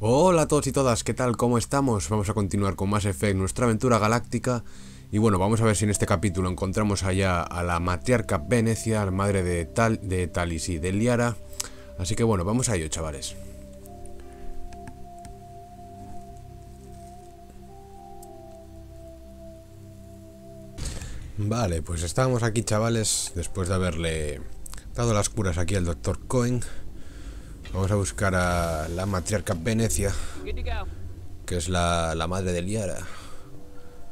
Hola a todos y todas, ¿qué tal? ¿Cómo estamos? Vamos a continuar con Mass Effect, nuestra aventura galáctica. Y bueno, vamos a ver si en este capítulo encontramos allá a la Matriarca Benezia, la madre de Talis y de Liara. Así que bueno, vamos a ello, chavales. Vale, pues estábamos aquí, chavales, después de haberle dado las curas aquí al Dr. Cohen. Vamos a buscar a la Matriarca Benezia, que es la madre de Liara.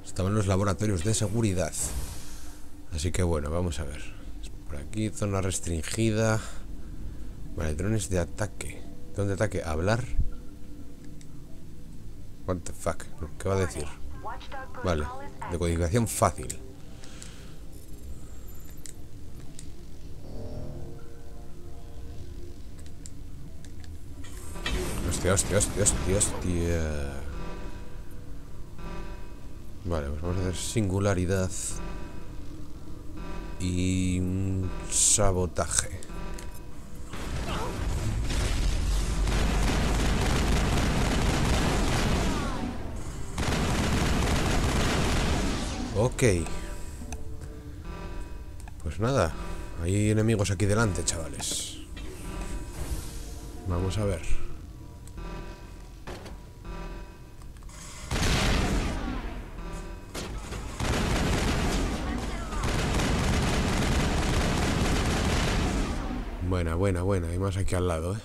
Estaba en los laboratorios de seguridad. Así que bueno, vamos a ver. Por aquí, zona restringida. Vale, drones de ataque. ¿Dónde ataque? ¿Hablar? What the fuck? No, ¿qué va a decir? Vale, decodificación fácil. Hostia. Vale, pues vamos a hacer singularidad y sabotaje. Ok. Pues nada, hay enemigos aquí delante, chavales. Vamos a ver. Buena. Hay más aquí al lado, ¿eh?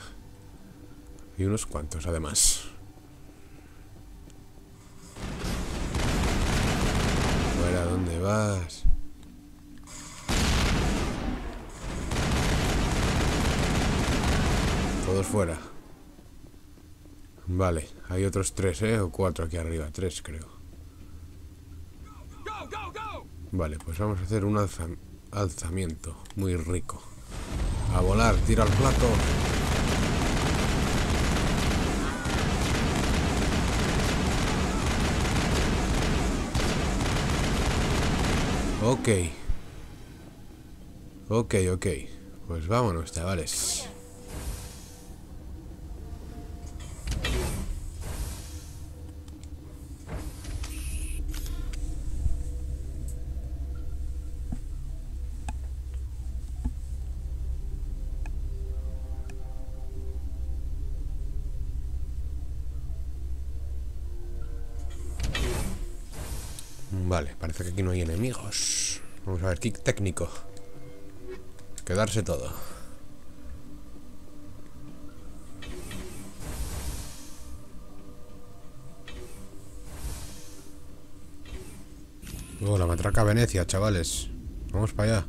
Y unos cuantos, además. Fuera, ¿dónde vas? Todos fuera. Vale, hay otros 3, ¿eh? O 4 aquí arriba. 3, creo. Vale, pues vamos a hacer un alzamiento muy rico. A volar, tira al plato. Ok. Pues vámonos, chavales. Vale, parece que aquí no hay enemigos. Vamos a ver, kick técnico. Quedarse todo. Oh, la Matriarca Benezia, chavales. Vamos para allá.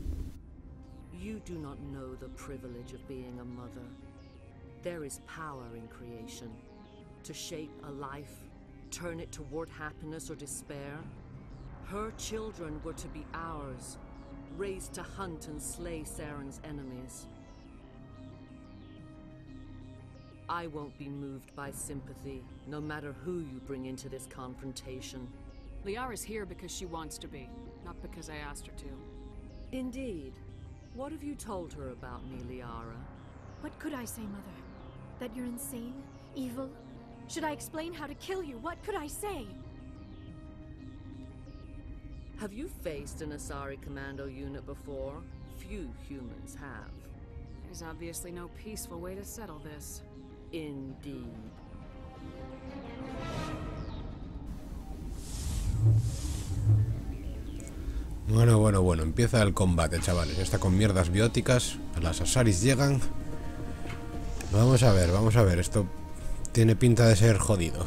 You do not know the privilege of being a mother. There is power in creation. To shape a life, turn it toward happiness or despair. Her children were to be ours, raised to hunt and slay Saren's enemies. I won't be moved by sympathy, no matter who you bring into this confrontation. Liara's here because she wants to be, not because I asked her to. Indeed. What have you told her about me, Liara? What could I say, Mother? That you're insane? Evil? Should I explain how to kill you? What could I say? Have you faced an Asari commando unit before? Few humans have. There's obviously no peaceful way to settle this. Indeed. Bueno. Empieza el combate, chavales. Ya está con mierdas bióticas. Las Asaris llegan. Vamos a ver. Esto tiene pinta de ser jodido.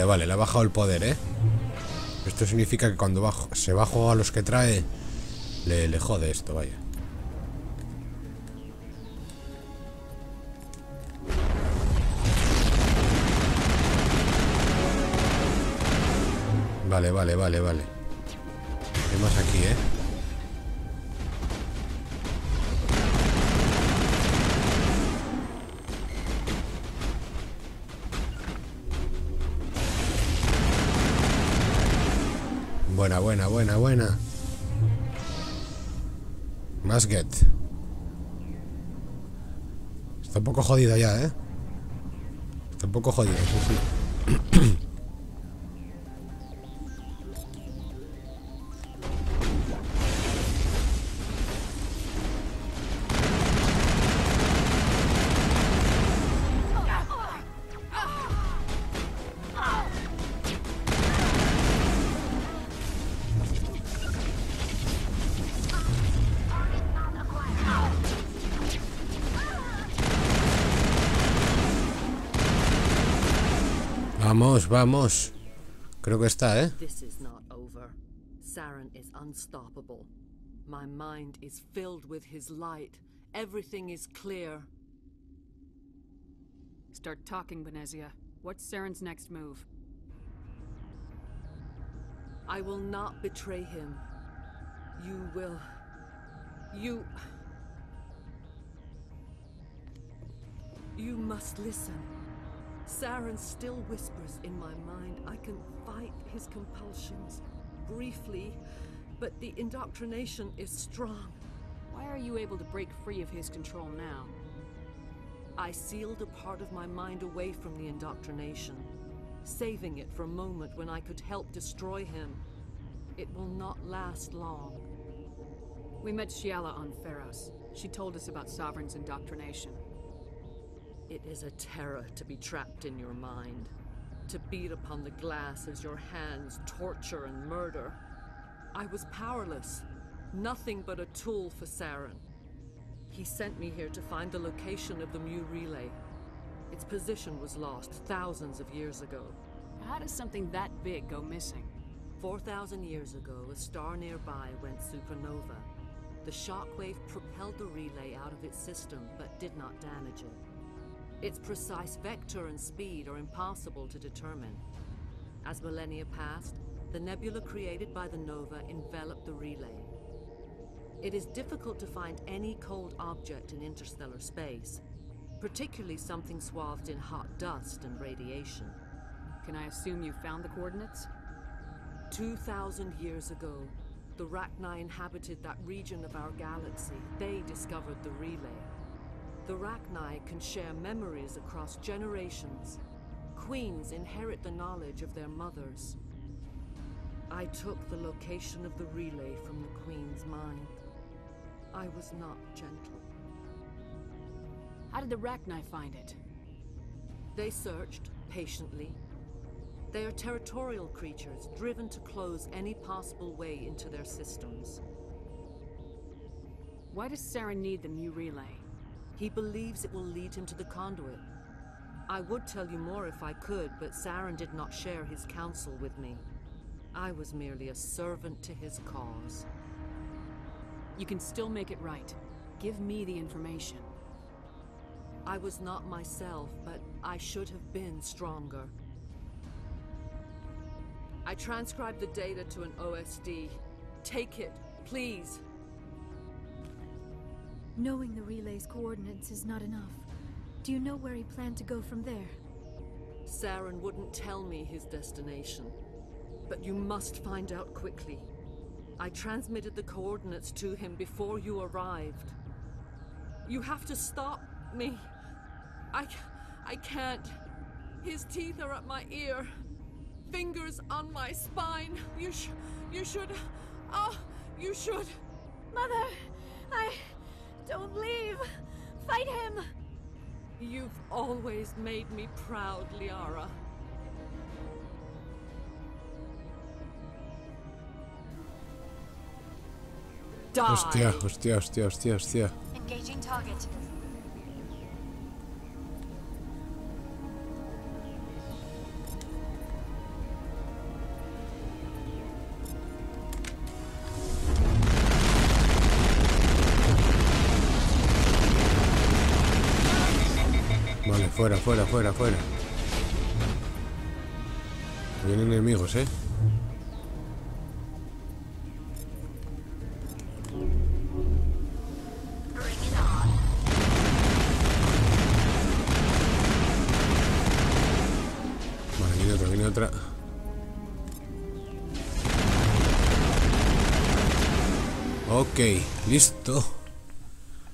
Vale, le ha bajado el poder, ¿eh? Esto significa que cuando se baja a los que trae, le jode esto, vaya. Vale. Hay más aquí, ¿eh? Buena, buena, buena, buena. Más get. Está un poco jodido ya, ¿eh? Está un poco jodido, sí, sí. Vamos, vamos. Creo que está, ¿eh? This is not over. Saren is unstoppable. My mind is filled with his light. Everything is clear. Start talking, Benezia. What's Saren's next move? I will not betray him. You will... You must listen. Saren still whispers in my mind. I can fight his compulsions, briefly, but the indoctrination is strong. Why are you able to break free of his control now? I sealed a part of my mind away from the indoctrination, saving it for a moment when I could help destroy him. It will not last long. We met Shiala on Pharos. She told us about Sovereign's indoctrination. It is a terror to be trapped in your mind, to beat upon the glass as your hands torture and murder. I was powerless, nothing but a tool for Saren. He sent me here to find the location of the Mu relay. Its position was lost thousands of years ago. How does something that big go missing? 4,000 years ago, a star nearby went supernova. The shockwave propelled the relay out of its system, but did not damage it. Its precise vector and speed are impossible to determine. As millennia passed, the nebula created by the nova enveloped the relay. It is difficult to find any cold object in interstellar space, particularly something swathed in hot dust and radiation. Can I assume you found the coordinates? 2,000 years ago, the Rachni inhabited that region of our galaxy. They discovered the relay. The Rachni can share memories across generations. Queens inherit the knowledge of their mothers. I took the location of the relay from the Queen's mind. I was not gentle. How did the Rachni find it? They searched patiently. They are territorial creatures, driven to close any possible way into their systems. Why does Saren need the Mu relay? He believes it will lead him to the conduit. I would tell you more if I could, but Saren did not share his counsel with me. I was merely a servant to his cause. You can still make it right. Give me the information. I was not myself, but I should have been stronger. I transcribed the data to an OSD. Take it, please. Knowing the relay's coordinates is not enough. Do you know where he planned to go from there? Saren wouldn't tell me his destination. But you must find out quickly. I transmitted the coordinates to him before you arrived. You have to stop me. I can't. His teeth are at my ear. Fingers on my spine. You should... Oh, you should... Mother! Don't leave! Fight him! You've always made me proud, Liara. Die! Hostia, hostia, hostia, hostia, hostia. Engaging target. Vale, fuera, fuera, fuera, fuera. Vienen enemigos, ¿eh? Vale, viene otra, viene otra. Ok, listo.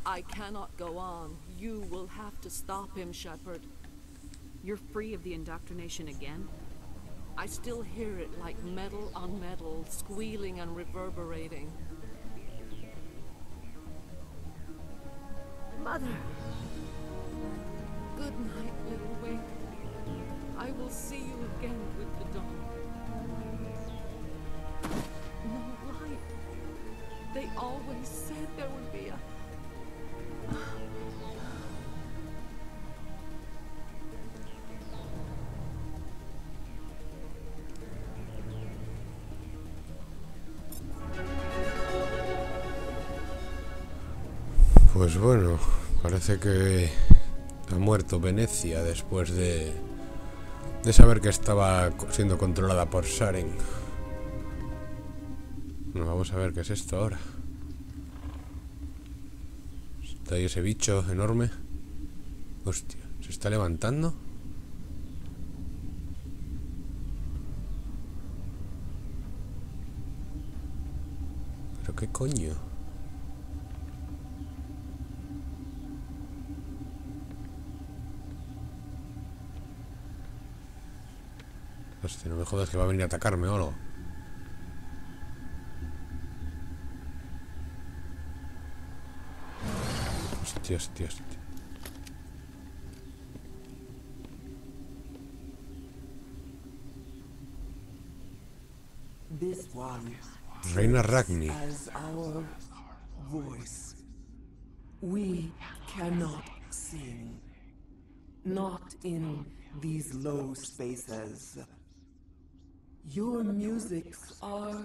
I cannot go on. You will have to stop him, Shepherd. You're free of the indoctrination again? I still hear it like metal on metal, squealing and reverberating. Mother. Good night, little wing. I will see you again with the dawn. No light. They always said there would be a... Pues bueno, parece que ha muerto Benezia después de saber que estaba siendo controlada por Saren. Bueno, vamos a ver qué es esto ahora. Está ahí ese bicho enorme. Hostia, ¿se está levantando? ¿Pero qué coño? Hostia, no me jodas que va a venir a atacarme o algo. Hostia, hostia, hostia. This one Reina Ragni. as our voice. We cannot sing. Not in these low spaces. Your musics are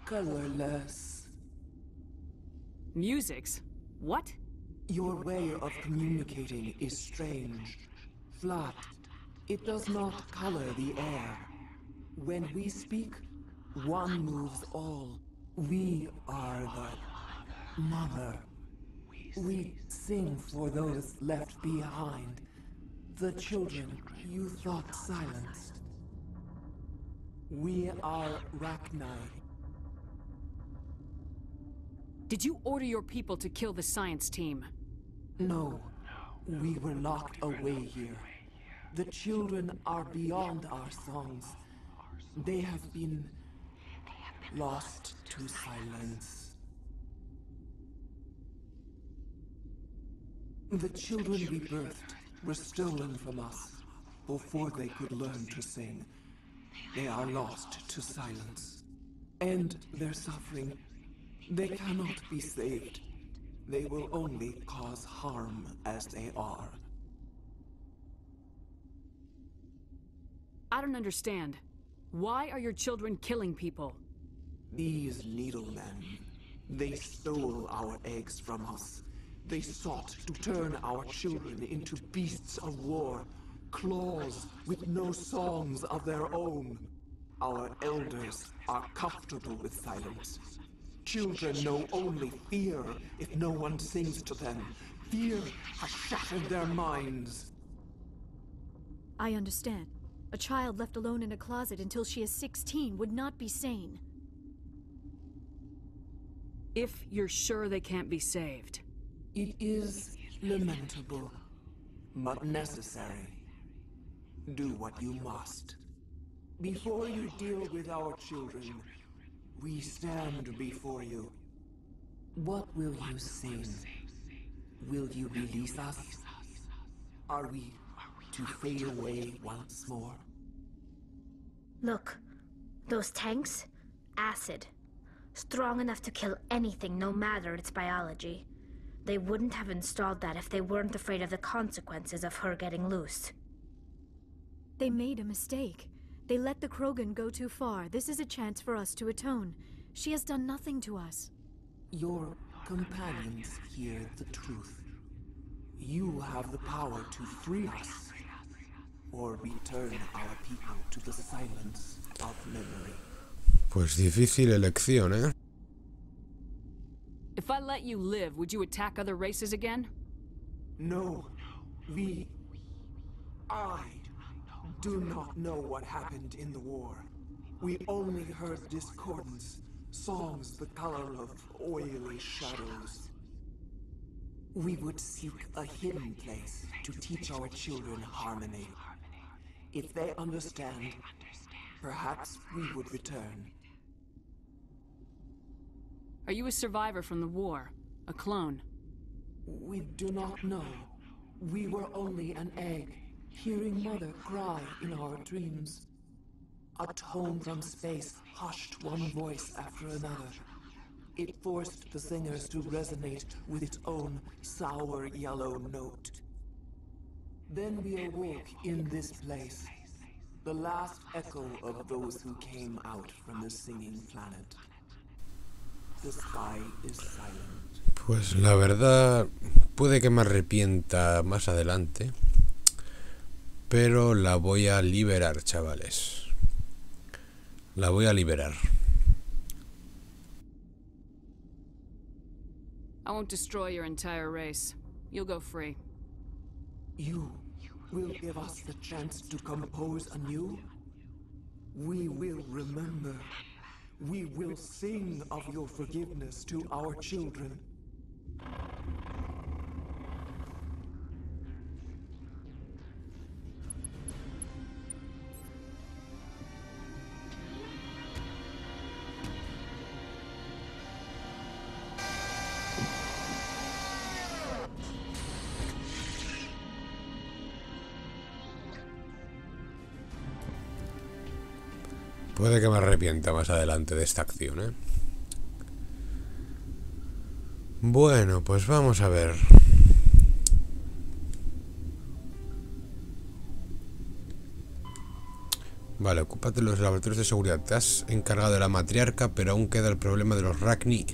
colorless. Musics? What? Your way of communicating is strange. Flat. It does not color the air. When we speak, one moves all. We are the mother. We sing for those left behind. The children you thought silenced. We are Ragni. Did you order your people to kill the science team? No, we were locked away here. The children are beyond our songs. They have been lost to silence. The children we birthed were stolen from us before they could learn to sing. They are lost to silence. And their suffering, they cannot be saved. They will only cause harm as they are. I don't understand. Why are your children killing people? These needlemen, they stole our eggs from us. They sought to turn our children into beasts of war, claws with no songs of their own. Our elders are comfortable with silence. Children know only fear if no one sings to them. Fear has shattered their minds. I understand. A child left alone in a closet until she is 16 would not be sane. If you're sure they can't be saved. It is lamentable, but necessary. Do what you must. Before you deal with our children, we stand before you. What will you sing? Will you release us? Are we to fade away once more? Look, those tanks? Acid. Strong enough to kill anything, no matter its biology. They wouldn't have installed that if they weren't afraid of the consequences of her getting loose. They made a mistake. They let the Krogan go too far. This is a chance for us to atone. She has done nothing to us. Your companions hear the truth. You have the power to free us, or return our people to the silence of memory. Pues difícil elección, ¿eh? If I let you live, would you attack other races again? No, I do not know what happened in the war. We only heard discordance, songs the color of oily shadows. We would seek a hidden place to teach our children harmony. If they understand, perhaps we would return. Are you a survivor from the war? A clone? We do not know. We were only an egg, hearing Mother cry in our dreams. A tone from space hushed one voice after another. It forced the singers to resonate with its own sour yellow note. Then we awoke in this place, the last echo of those who came out from the singing planet. The sky is silent. Pues la verdad, puede que me arrepienta más adelante, pero la voy a liberar, chavales. La voy a liberar. I won't destroy your entire race. You'll go free. You will give us the chance to compose anew? We will remember. We will sing of your forgiveness to our children. Puede que me arrepienta más adelante de esta acción, ¿eh? Bueno, pues vamos a ver. Vale, ocúpate de los laboratorios de seguridad. Te has encargado de la matriarca, pero aún queda el problema de los Rachni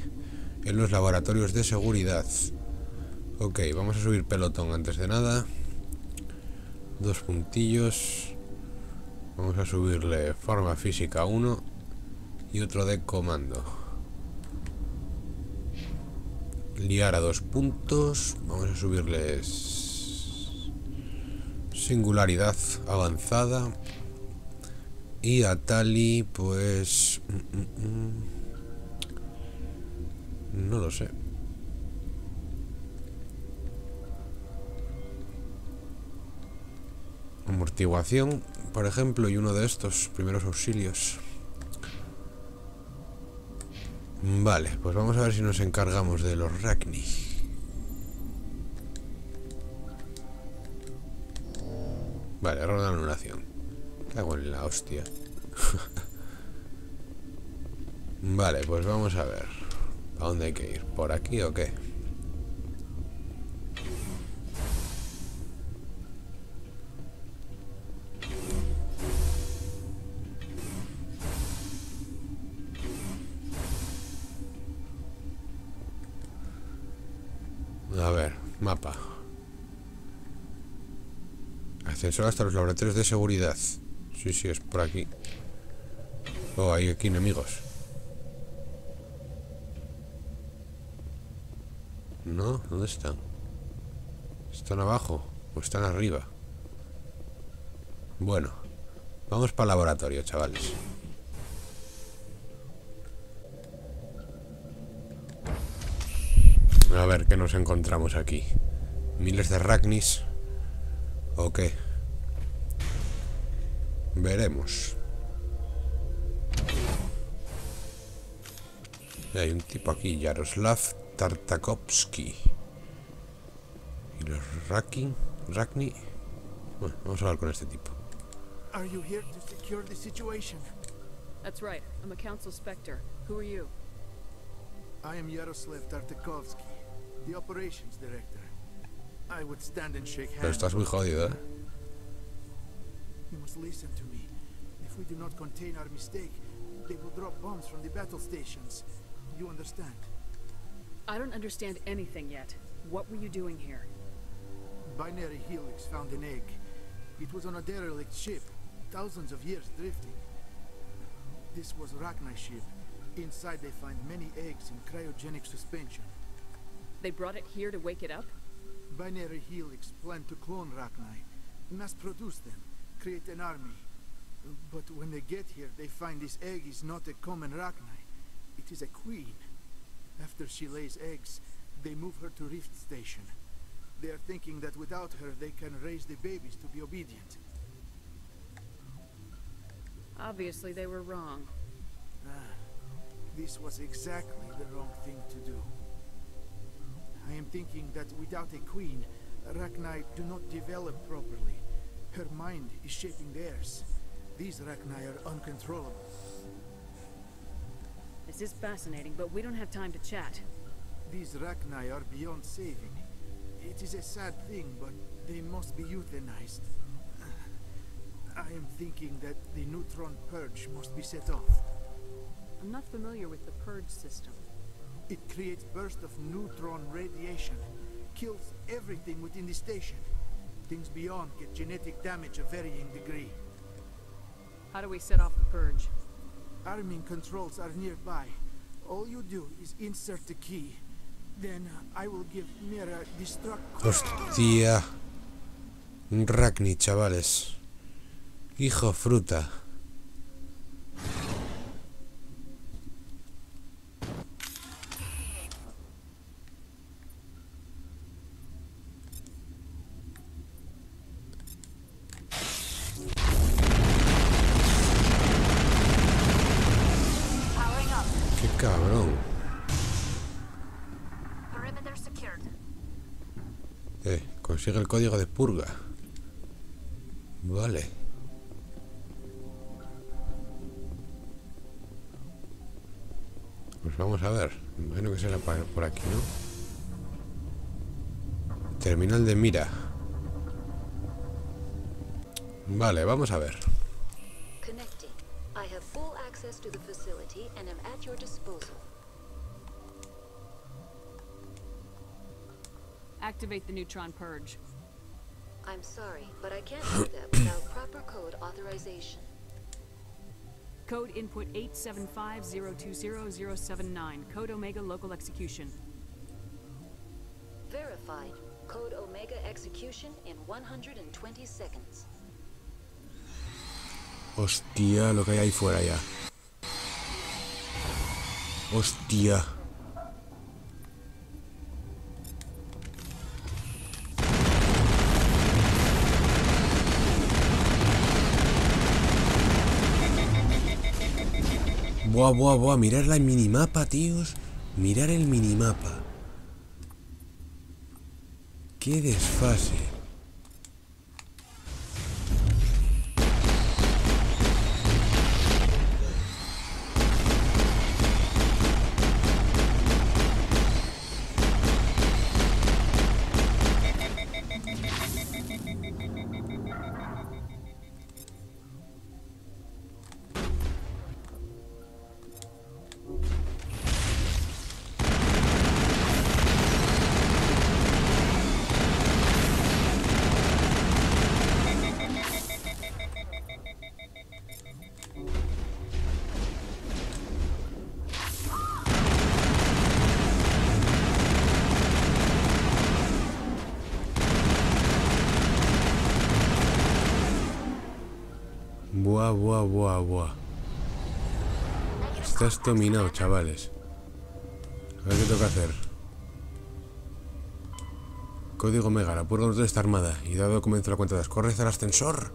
en los laboratorios de seguridad. Ok, vamos a subir pelotón antes de nada. 2 puntillos. Vamos a subirle forma física 1 y otro de comando. Liar a 2 puntos. Vamos a subirles singularidad avanzada. Y a Tali, pues... no lo sé. Amortiguación, por ejemplo, y uno de estos primeros auxilios. Vale, pues vamos a ver si nos encargamos de los Rachni. Vale, error de anulación. Cago en la hostia. Vale, pues vamos a ver. ¿A dónde hay que ir? ¿Por aquí o qué? A ver, mapa. Ascensor hasta los laboratorios de seguridad. Sí, sí, es por aquí. Oh, hay aquí enemigos. No, ¿dónde están? ¿Están abajo o están arriba? Bueno, vamos para el laboratorio, chavales. A ver qué nos encontramos aquí. ¿Miles de Rachnis? ¿O qué? Veremos. Hay un tipo aquí, Yaroslav Tartakovsky. ¿Y los Rachni? Bueno, vamos a hablar con este tipo. Are you here to secure the situation? That's right. I'm a council specter. Who are you? I am Yaroslav Tartakovsky, the operations director. I would stand and shake Pero hands. estás muy jodido, ¿eh? You must listen to me. If we do not contain our mistake, they will drop bombs from the battle stations. You understand? I don't understand anything yet. What were you doing here? Binary Helix found an egg. It was on a derelict ship, thousands of years drifting. This was Rachni ship. Inside they find many eggs in cryogenic suspension. They brought it here to wake it up? Binary Helix planned to clone Rachni, mass produce them, create an army. But when they get here, they find this egg is not a common Rachni. It It is a queen. After she lays eggs, they move her to Rift Station. They are thinking that without her, they can raise the babies to be obedient. Obviously, they were wrong. This was exactly the wrong thing to do. I am thinking that without a queen, Rachni do not develop properly. Her mind is shaping theirs. These Rachni are uncontrollable. This is fascinating, but we don't have time to chat. These Rachni are beyond saving. It is a sad thing, but they must be euthanized. I am thinking that the neutron purge must be set off. I'm not familiar with the purge system. It creates bursts of neutron radiation, kills everything within the station. Things beyond get genetic damage of varying degree. How do we set off the purge? Arming controls are nearby. All you do is insert the key. Then I will give Mira destruct. Hostia. Un Rachni, chavales. Hijo fruta. Qué cabrón. Consigue el código de purga. Vale. Pues vamos a ver. Imagino que será por aquí, ¿no? Terminal de mira. Vale, vamos a ver. Connecting. I have full access to the facility and am at your disposal. Activate the neutron purge. I'm sorry, but I can't do that without proper code authorization. Code input 875020079. Code Omega local execution. Verified. Code Omega execution in 120 seconds. Hostia, lo que hay ahí fuera ya. Hostia. Buah, buah, buah, mirar la minimapa, tíos. Mirar el minimapa. Qué desfase. Buah, buah, buah, buah. Estás dominado, chavales. A ver qué toca hacer. Código Omega, la purga de esta armada. Y dado comienzo la cuenta de las. ¡Corre hacia el ascensor!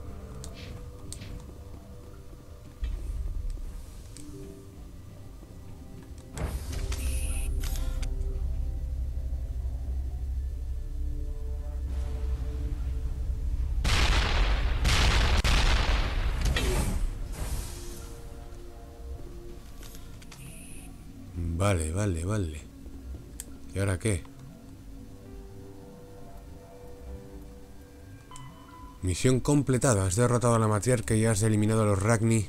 Vale, vale, vale. ¿Y ahora qué? Misión completada. Has derrotado a la Matriarca y has eliminado a los Rachni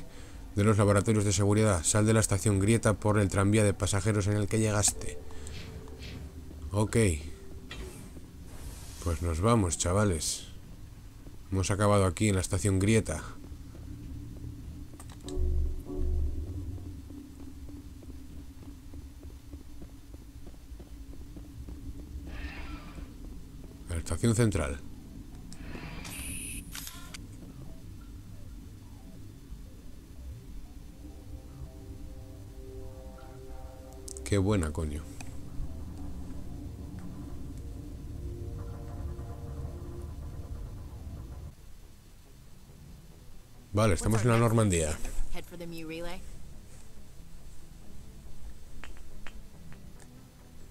de los laboratorios de seguridad. Sal de la estación Grieta por el tranvía de pasajeros en el que llegaste. Ok. Pues nos vamos, chavales. Hemos acabado aquí en la estación Grieta. La estación central. Qué buena, coño. Vale, estamos en la Normandía. Head for the Mu relay.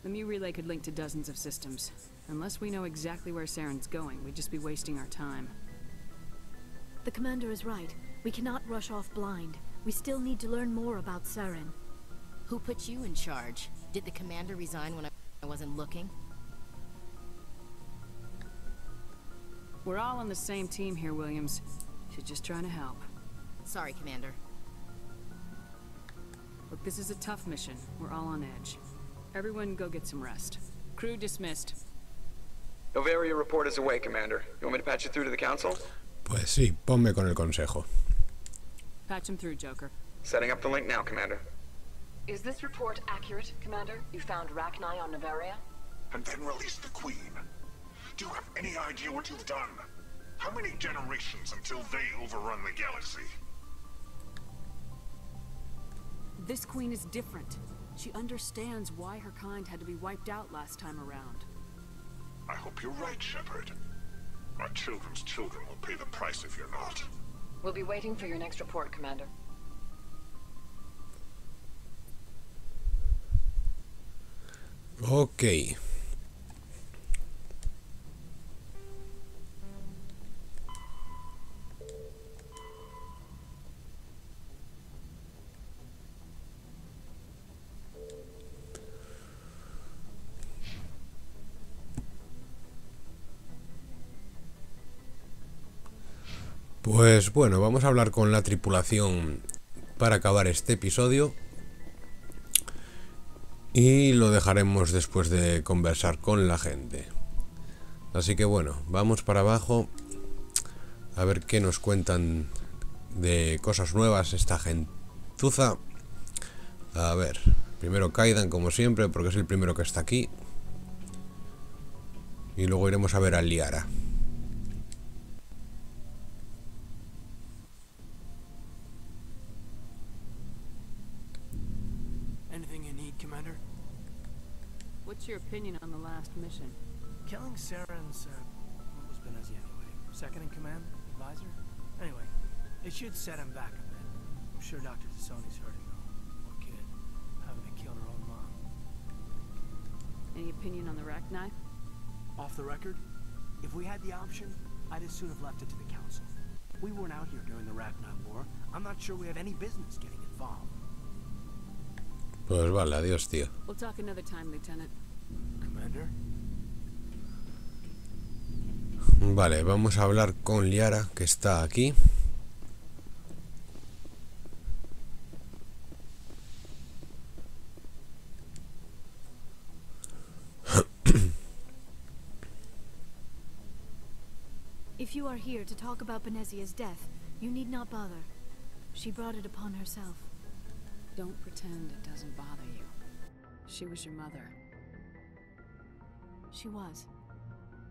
The Mu relay could link to dozens of systems. Unless we know exactly where Saren's going, we'd just be wasting our time. The commander is right. We cannot rush off blind. We still need to learn more about Saren. Who put you in charge? Did the commander resign when I wasn't looking? We're all on the same team here, Williams. She's just trying to help. Sorry, Commander. Look, this is a tough mission. We're all on edge. Everyone go get some rest. Crew dismissed. Noveria report is away, Commander. You want me to patch you through to the Council? Pues sí, ponme con el consejo. Patch him through, Joker. Setting up the link now, Commander. Is this report accurate, Commander? You found Rachni on Noveria? And then released the Queen. Do you have any idea what you've done? How many generations until they overrun the galaxy? This queen is different. She understands why her kind had to be wiped out last time around. I hope you're right, Shepard. Our children's children will pay the price if you're not. We'll be waiting for your next report, Commander. Ok. Pues bueno, vamos a hablar con la tripulación para acabar este episodio y lo dejaremos después de conversar con la gente. Así que bueno, vamos para abajo a ver qué nos cuentan de cosas nuevas esta gentuza. A ver, primero Kaidan como siempre porque es el primero que está aquí y luego iremos a ver a Liara. What's your opinion on the last mission? Killing Saren's, what was Benezia anyway? Second in command? Advisor? Anyway, it should set him back a bit. I'm sure Dr. Tassoni's hurting though. Poor kid. Having to kill her own mom. Any opinion on the Rachni? Off the record, if we had the option, I'd as soon have left it to the Council. We weren't out here during the Rachni War. I'm not sure we have any business getting involved. Pues vale, adiós, tío. We'll talk another time, Lieutenant. Commander? Vale, vamos a hablar con Liara, que está aquí. If you are here to talk about Benezia's death, you need not bother. She brought it upon herself. Don't pretend it doesn't bother you. She was your mother. She was.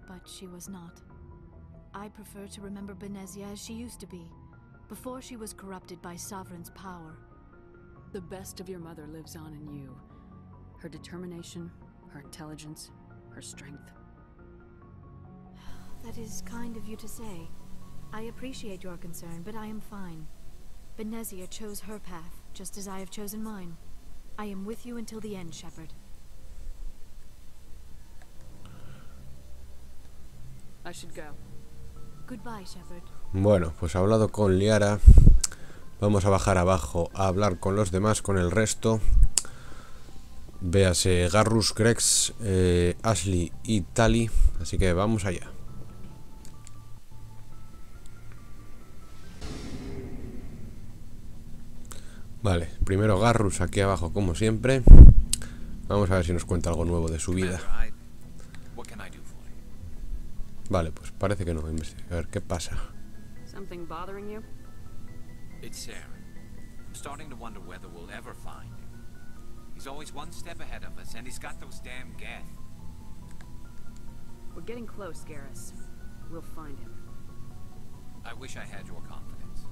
But she was not. I prefer to remember Benezia as she used to be, before she was corrupted by Sovereign's power. The best of your mother lives on in you. Her determination, her intelligence, her strength. That is kind of you to say. I appreciate your concern, but I am fine. Benezia chose her path, just as I have chosen mine. I am with you until the end, Shepard. I should go. Goodbye, Shepard. Bueno, pues he hablado con Liara. Vamos a bajar abajo a hablar con los demás, con el resto. Véase Garrus, Grex, Ashley y Tali. Así que vamos allá. Vale, primero Garrus aquí abajo como siempre. Vamos a ver si nos cuenta algo nuevo de su vida. Vale, pues parece que no. A ver qué pasa. Something bothering you? It's Saren. I'm starting to wonder whether we'll ever find him. He's always one step ahead of us, and he's got those damn Geth. We're getting close, Garrus. We'll find him. I wish I had your confidence.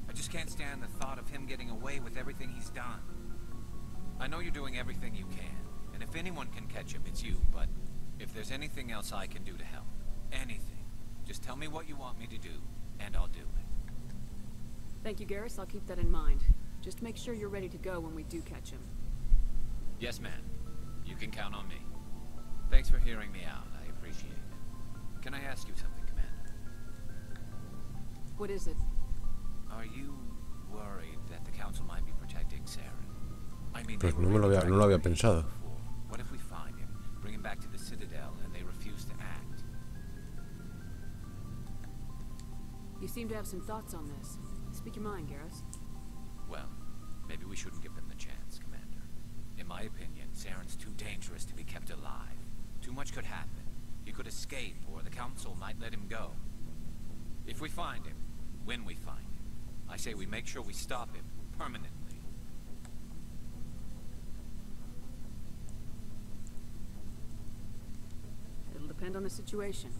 I just can't stand the thought of him getting away with everything he's done. I know you're doing everything you can, and if anyone can catch him, it's you, but if there's anything else I can do to help, anything, just tell me what you want me to do, and I'll do it. Thank you, Garrus. I'll keep that in mind. Just make sure you're ready to go when we do catch him. Yes, ma'am. You can count on me. Thanks for hearing me out. I appreciate it. Can I ask you something, Commander? What is it? Are you worried that the Council might be protecting Sarah? I mean, Pues no lo había pensado. what if we find him, bring him back to the Citadel, and they refuse to act? You seem to have some thoughts on this. Speak your mind, Garrus. Well, maybe we shouldn't give them the chance, Commander. In my opinion, Saren's too dangerous to be kept alive. Too much could happen. He could escape, or the Council might let him go. If we find him, when we find him, I say we make sure we stop him permanently. It'll depend on the situation.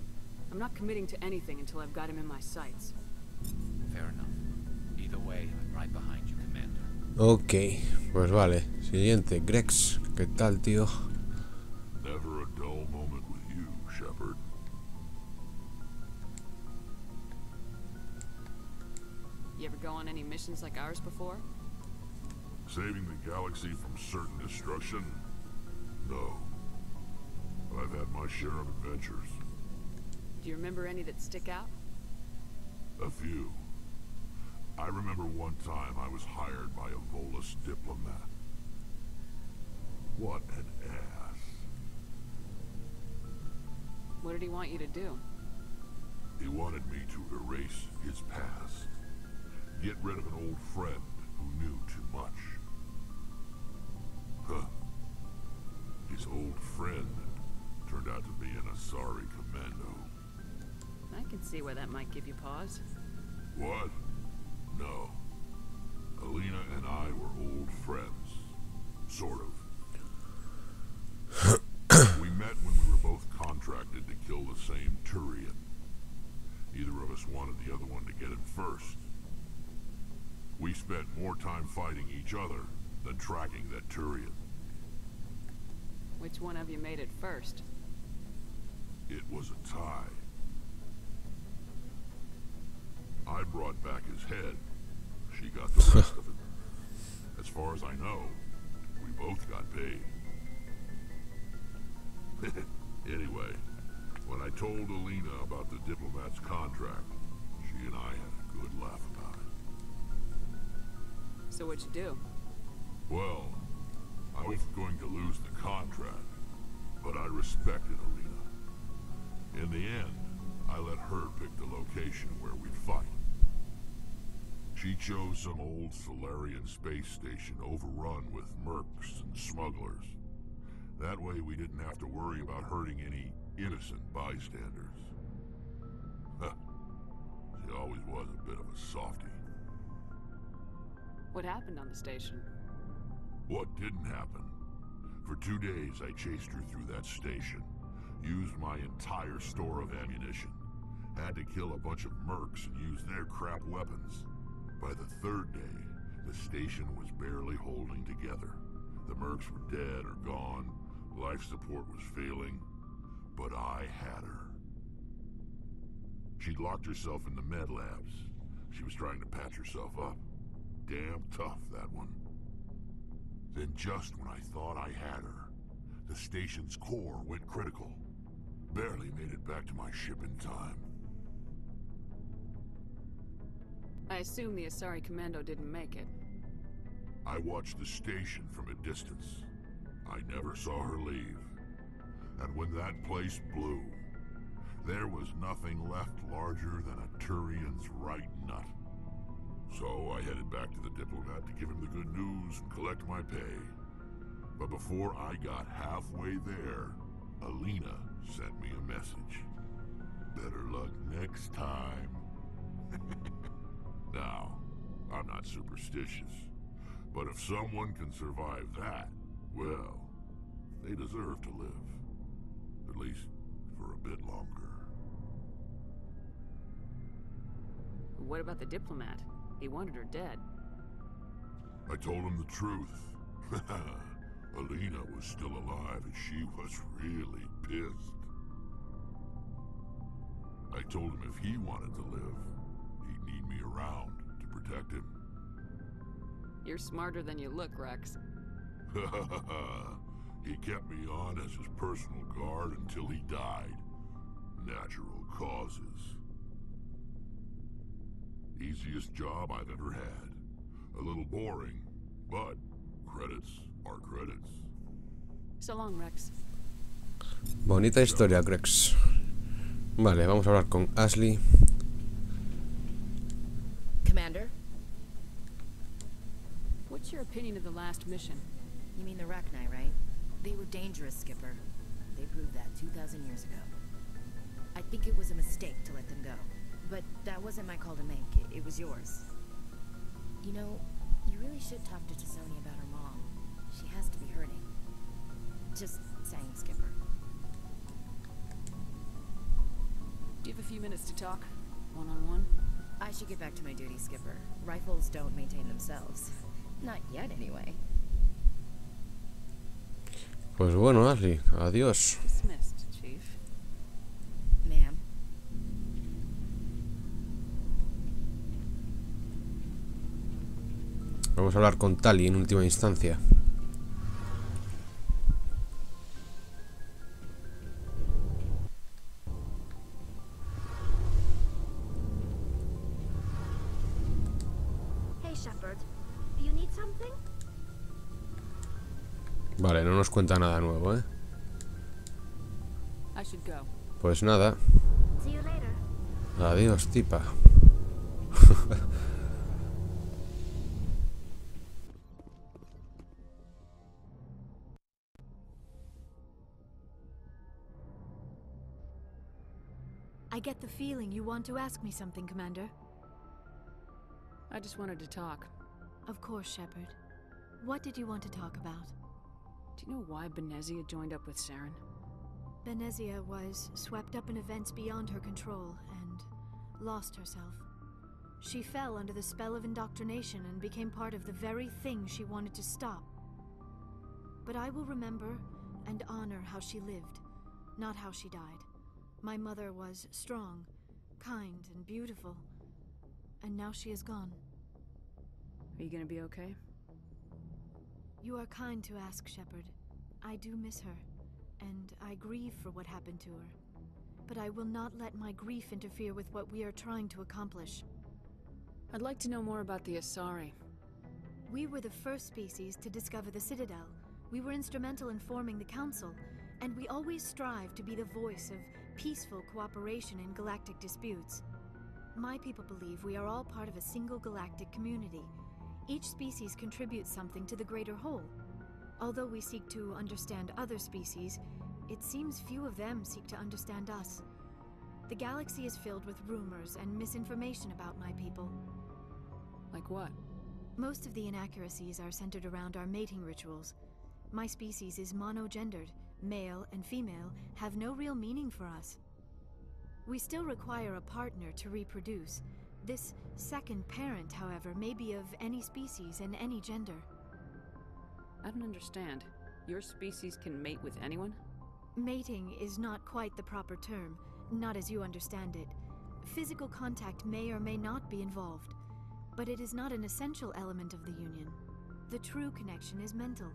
I'm not committing to anything until I've got him in my sights. Fair enough. Either way, I'm right behind you, Commander. Ok, pues vale. Siguiente, Grex. ¿Qué tal, tío? Never a dull moment with you, Shepard. You ever go on any missions like ours before? Saving the galaxy from certain destruction? No. But I've had my share of adventures. Do you remember any that stick out? A few. I remember one time I was hired by a Volus diplomat. What an ass. What did he want you to do? He wanted me to erase his past. Get rid of an old friend who knew too much. Huh. His old friend turned out to be an Asari commando. I can see why that might give you pause. What? No. Alina and I were old friends. Sort of. We met when we were both contracted to kill the same Turian. Either of us wanted the other one to get him first. We spent more time fighting each other than tracking that Turian. Which one of you made it first? It was a tie. I brought back his head. She got the rest of it. As far as I know, we both got paid. Anyway, when I told Alina about the diplomat's contract, she and I had a good laugh about it. So what'd you do? Well, I was going to lose the contract, but I respected Alina. In the end, I let her pick the location where we'd fight. She chose some old Solarian space station overrun with mercs and smugglers. That way we didn't have to worry about hurting any innocent bystanders. Huh. She always was a bit of a softie. What happened on the station? What didn't happen? For 2 days I chased her through that station, used my entire store of ammunition, had to kill a bunch of mercs and use their crap weapons. By the 3rd day, the station was barely holding together. The mercs were dead or gone, life support was failing, but I had her. She'd locked herself in the med labs. She was trying to patch herself up. Damn tough, that one. Then just when I thought I had her, the station's core went critical. Barely made it back to my ship in time. I assume the Asari Commando didn't make it. I watched the station from a distance. I never saw her leave. And when that place blew, there was nothing left larger than a Turian's right nut. So I headed back to the diplomat to give him the good news and collect my pay. But before I got halfway there, Alina sent me a message. Better luck next time. Now, I'm not superstitious, but if someone can survive that, well, they deserve to live. At least for a bit longer. What about the diplomat? He wanted her dead. I told him the truth. Alina was still alive and she was really pissed. I told him if he wanted to live, he'd need me around to protect him. You're smarter than you look, Rex. He kept me on as his personal guard until he died. Natural causes. Easiest job I've ever had. A little boring, but credits are credits. So long, Rex. Bonita historia, Rex. Vale, vamos a hablar con Ashley. Commander? What's your opinion of the last mission? You mean the Rachni, right? They were dangerous, Skipper. They proved that 2,000 years ago. I think it was a mistake to let them go. But that wasn't my call to make. It was yours. You know, you really should talk to T'Soni about her mom. She has to be hurting. Just saying, Skipper. Do you have a few minutes to talk? One-on-one? I should get back to my duty, Skipper. Rifles don't maintain themselves. Not yet, anyway. Pues bueno, Ashley, adiós. Dismissed, Chief. Ma'am. Vamos a hablar con Tali en última instancia. Hey, Shepard. You need something? Vale, no nos cuenta nada nuevo, ¿eh? I should go. Pues nada. See you later. Adiós, tipa. I get the feeling you want to ask me something, Commander. I just wanted to talk. Of course, Shepard. What did you want to talk about? Do you know why Benezia joined up with Saren? Benezia was swept up in events beyond her control and lost herself. She fell under the spell of indoctrination and became part of the very thing she wanted to stop. But I will remember and honor how she lived, not how she died. My mother was strong, kind, and beautiful, and now she is gone. Are you gonna be okay? You are kind to ask, Shepard. I do miss her, and I grieve for what happened to her. But I will not let my grief interfere with what we are trying to accomplish. I'd like to know more about the Asari. We were the first species to discover the Citadel. We were instrumental in forming the Council, and we always strive to be the voice of peaceful cooperation in galactic disputes. My people believe we are all part of a single galactic community. Each species contributes something to the greater whole. Although we seek to understand other species, it seems few of them seek to understand us. The galaxy is filled with rumors and misinformation about my people. Like what? Most of the inaccuracies are centered around our mating rituals. My species is monogendered. Male and female have no real meaning for us. We still require a partner to reproduce. This second parent, however, may be of any species and any gender. I don't understand. Your species can mate with anyone? Mating is not quite the proper term, not as you understand it. Physical contact may or may not be involved, but it is not an essential element of the union. The true connection is mental.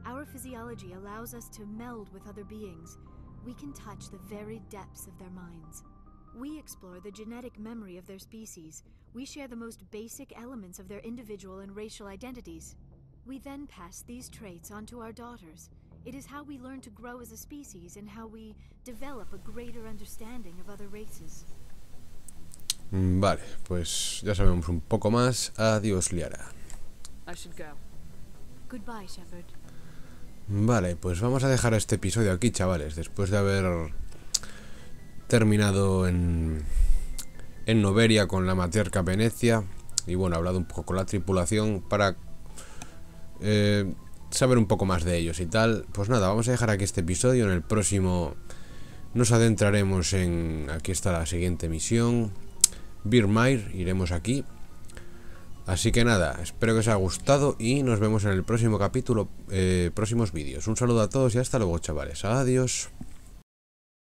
Our physiology allows us to meld with other beings. We can touch the very depths of their minds. We explore the genetic memory of their species. We share the most basic elements of their individual and racial identities. We then pass these traits on to our daughters. It is how we learn to grow as a species and how we develop a greater understanding of other races. Vale, pues ya sabemos un poco más. Adiós, Liara. I should go. Goodbye, Shepard. Vale, pues vamos a dejar este episodio aquí, chavales. Después de haber terminado en Noveria con la Matriarca Benezia. Y bueno, hablado un poco con la tripulación para saber un poco más de ellos y tal. Pues nada, vamos a dejar aquí este episodio. En el próximo nos adentraremos en... Aquí está la siguiente misión. Birmire, iremos aquí. Así que nada, espero que os haya gustado y nos vemos en el próximo capítulo, próximos vídeos. Un saludo a todos y hasta luego, chavales. Adiós.